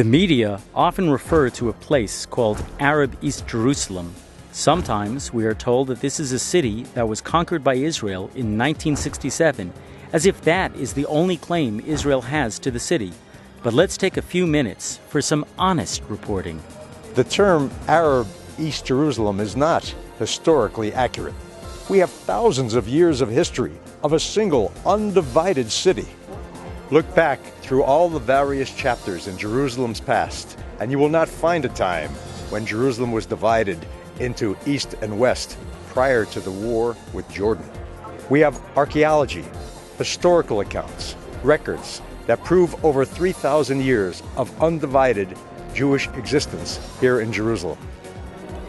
The media often refer to a place called Arab East Jerusalem. Sometimes we are told that this is a city that was conquered by Israel in 1967, as if that is the only claim Israel has to the city. But let's take a few minutes for some honest reporting. The term Arab East Jerusalem is not historically accurate. We have thousands of years of history of a single undivided city. Look back through all the various chapters in Jerusalem's past, and you will not find a time when Jerusalem was divided into east and west prior to the war with Jordan. We have archaeology, historical accounts, records that prove over 3,000 years of undivided Jewish existence here in Jerusalem.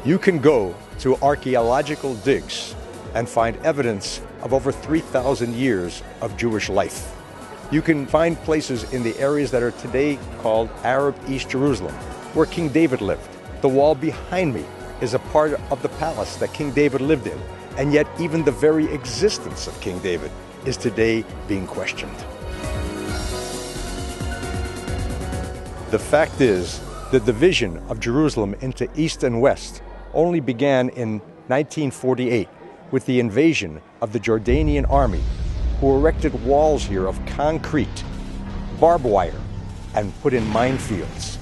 You can go to archaeological digs and find evidence of over 3,000 years of Jewish life. You can find places in the areas that are today called Arab East Jerusalem, where King David lived. The wall behind me is a part of the palace that King David lived in, and yet even the very existence of King David is today being questioned. The fact is, the division of Jerusalem into east and west only began in 1948 with the invasion of the Jordanian army, who erected walls here of concrete, barbed wire, and put in minefields.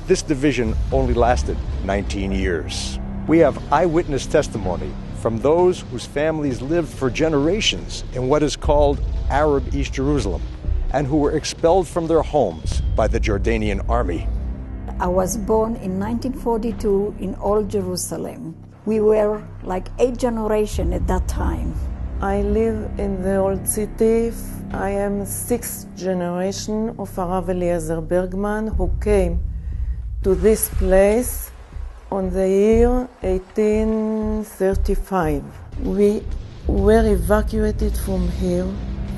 This division only lasted 19 years. We have eyewitness testimony from those whose families lived for generations in what is called Arab East Jerusalem, and who were expelled from their homes by the Jordanian army. I was born in 1942 in Old Jerusalem. We were like 8 generations at that time. I live in the old city. I am 6th generation of Arav Eliezer Bergman, who came to this place on the year 1835. We were evacuated from here,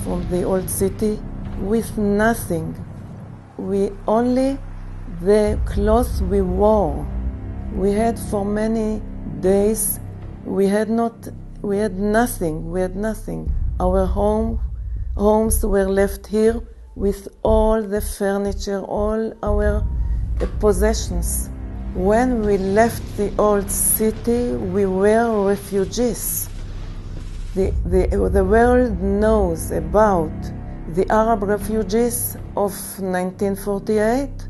from the old city, with nothing. We only the clothes we wore. We had for many days, we had nothing. Our homes were left here with all the furniture, all our possessions. When we left the old city, we were refugees. The world knows about the Arab refugees of 1948.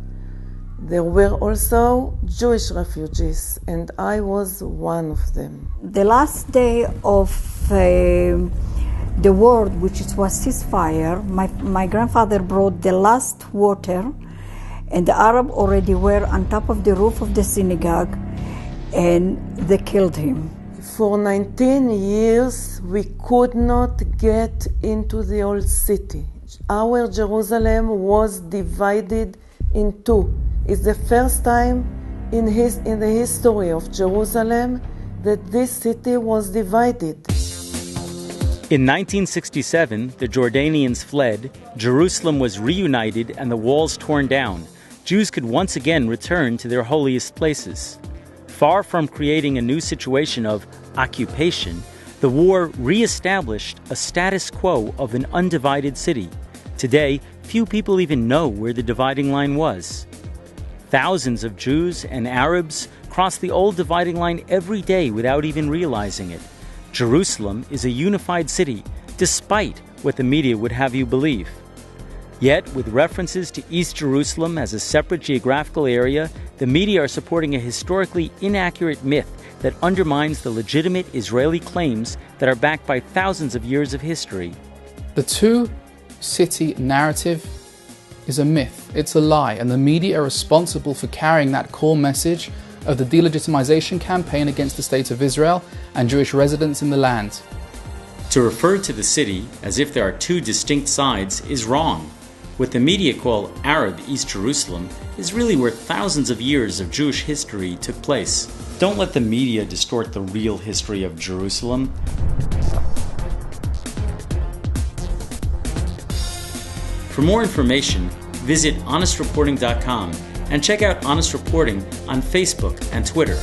There were also Jewish refugees, and I was one of them. The last day of the war, which was ceasefire, my grandfather brought the last water, and the Arab already were on top of the roof of the synagogue, and they killed him. For 19 years, we could not get into the old city. Our Jerusalem was divided in two. It's the first time in the history of Jerusalem that this city was divided. In 1967, the Jordanians fled, Jerusalem was reunited, and the walls torn down. Jews could once again return to their holiest places. Far from creating a new situation of occupation, the war re-established a status quo of an undivided city. Today, few people even know where the dividing line was. Thousands of Jews and Arabs cross the old dividing line every day without even realizing it. Jerusalem is a unified city, despite what the media would have you believe. Yet, with references to East Jerusalem as a separate geographical area, the media are supporting a historically inaccurate myth that undermines the legitimate Israeli claims that are backed by thousands of years of history. The two-city narrative is a myth, it's a lie, and the media are responsible for carrying that core message of the delegitimization campaign against the State of Israel and Jewish residents in the land. To refer to the city as if there are two distinct sides is wrong. What the media call Arab East Jerusalem is really where thousands of years of Jewish history took place. Don't let the media distort the real history of Jerusalem. For more information, visit honestreporting.com and check out Honest Reporting on Facebook and Twitter.